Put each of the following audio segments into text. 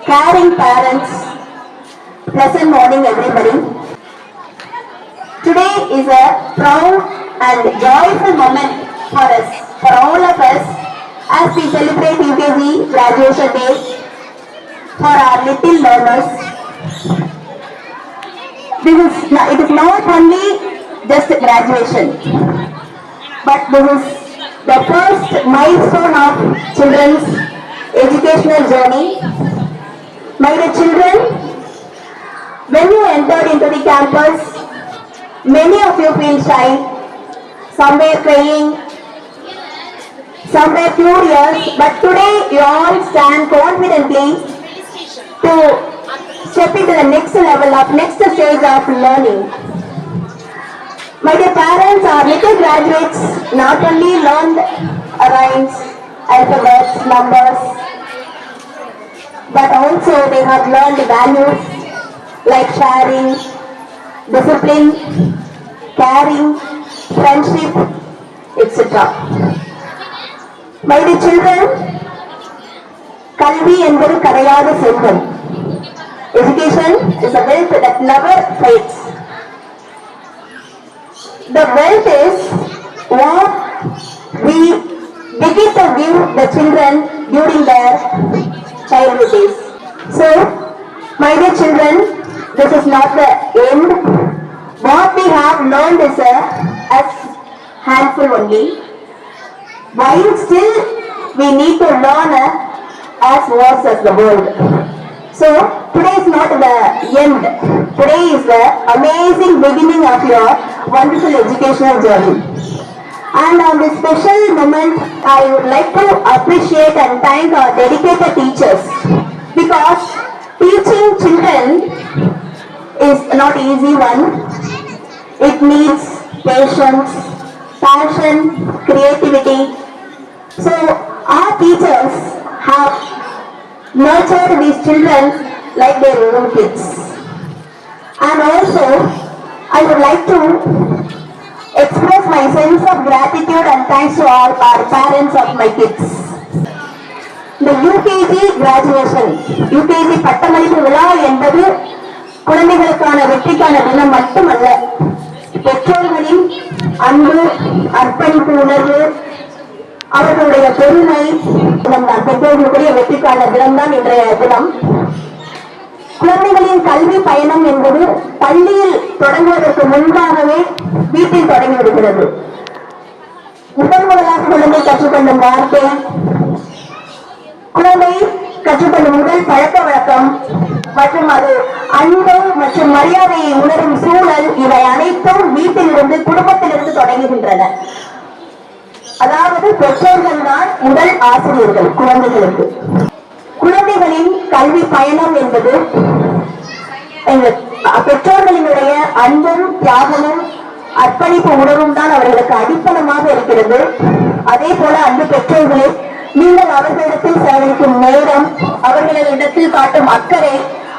caring parents, pleasant morning everybody. Today is a proud and joyful moment for us, for all of us, as we celebrate UKG graduation day for our little learners. It is not only just graduation, but this is the first milestone of children's educational journey. My dear children, when you entered into the campus, many of you feel shy, some were praying, some were curious, but today you all stand confidently to step into the next level of next stage of learning. My dear parents, our little graduates not only learned rhymes, alphabets, numbers, but also they have learned values like sharing, discipline, caring, friendship, etc. My dear children, Kalvi என்பது கரையாத செல்வம். Education is a wealth that never fades. The wealth is what we begin to give the children during their childhood days. So, my dear children, this is not the end. What we have learned is a handful only. While still we need to learn as vast as the world. So, today is not the end. Today is the amazing beginning of your wonderful educational journey. And on this special moment, I would like to appreciate and thank our dedicated teachers, because teaching children is not easy one. It needs patience, passion, creativity. So our teachers have nurtured these children like their own kids. And also, I would like to express my sense of gratitude and thanks to all our parents of my kids. The UKG graduation, UKG பட்டமளிப்பு விழா என்பது குழந்தைகளுக்கான வெற்றிக்கான தினம் மட்டுமல்ல, பெற்றோர்களின் அன்பு, அர்ப்பணிப்பு உணர்வு, அவர்களுடைய பெருமை, பெற்றோர்களுடைய வெற்றிக்கான தினம்தான் இன்றைய தினம். குழந்தைகளின் கல்வி பயணம் என்பது பள்ளியில் தொடங்குவதற்கு முன்பாகவே வீட்டில் தொடங்கிவிடுகிறது. முதலாக குழந்தை கற்றுக்கொள்ளும் வார்த்தை, குழந்தை கற்றுக்கொள்ளும் முதல் பழக்க வழக்கம் மற்றும் அது அன்பு மற்றும் மரியாதையை உணரும் சூழல், இவை அனைத்தும் வீட்டிலிருந்து, குடும்பத்திலிருந்து தொடங்குகின்றன. அதாவது பெற்றோர்கள் தான் முதல் ஆசிரியர்கள் குழந்தைகளுக்கு. குழந்தைகளின் கல்வி பயணம் என்பது பெற்றோர்களினுடைய அன்பும், தியாகமும், அர்ப்பணிப்பு உணர்வும் தான் அவர்களுக்கு அடிப்படமாக இருக்கிறது. அதே போல அன்பு பெற்றோர்களே, நீங்கள் அவர்களிடத்தில் செலவழிக்கும் நேரம், அவர்களிடத்தில் காட்டும் அக்கறை,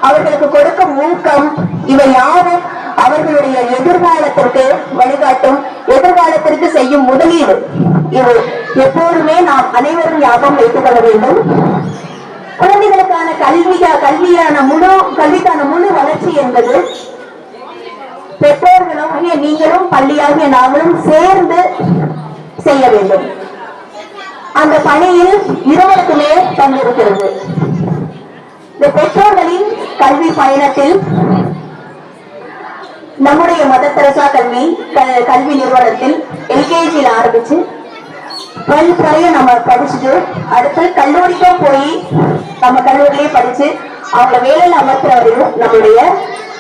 அவர்களுக்கு கொடுக்கும் ஊக்கம், இவை யாரும் அவர்களுடைய எதிர்காலத்திற்கு வழிகாட்டும், எதிர்காலத்திற்கு செய்யும் முதலீடு. இது எப்போதுமே நாம் அனைவரும் ஞாபகம் வைத்துக் கொள்ள வேண்டும். குழந்தைகளுக்கான கல்விக்கான முழு வளர்ச்சி என்பது பெற்றோர்களும் நீங்களும் பள்ளியாகிய நாங்களும் சேர்ந்து செய்ய வேண்டும். அந்த பணியில் இருவருக்குமே பங்கிருக்கிறது. இந்த பெற்றோர்களின் கல்வி பயணத்தில் நம்முடைய மதர் தெரசா கல்வி நிறுவனத்தில் எல்கேஜியில் ஆரம்பிச்சு 12th வரையும் நம்ம படிச்சுட்டு அடுத்து கல்லூரிக்கும் போய் நம்ம கல்லூரியிலே படிச்சு அவங்க வேலையில் அமர்த்துற வரையும் நம்முடைய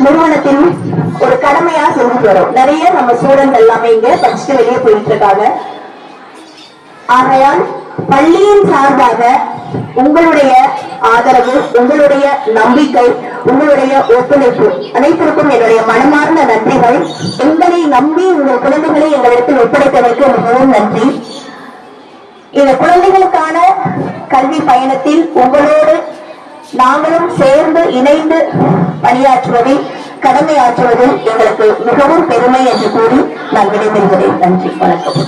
நிறுவனத்தின் ஒரு கடமையா செஞ்சுட்டு வரும். நிறைய நம்ம ஸ்டூடெண்ட் எல்லாமே இங்க படிச்சுட்டு வெளியே போயிட்டு இருக்காங்க. ஆகையால் பள்ளியின் சார்பாக உங்களுடைய ஆதரவு, உங்களுடைய நம்பிக்கை, உங்களுடைய ஒத்துழைப்பு அனைத்திற்கும் என்னுடைய மனமார்ந்த நன்றிகள். எங்களை நம்பி உங்கள் குழந்தைகளை எங்களிடத்தில் ஒப்படைத்ததற்கு மிகவும் நன்றி. இந்த குழந்தைகளுக்கான கல்வி பயணத்தில் உங்களோடு நாங்களும் சேர்ந்து இணைந்து பணியாற்றுவதில், கடமையாற்றுவதில் எங்களுக்கு மிகவும் பெருமை என்று கூறி நான் விடைபெறுகிறேன். நன்றி, வணக்கம்.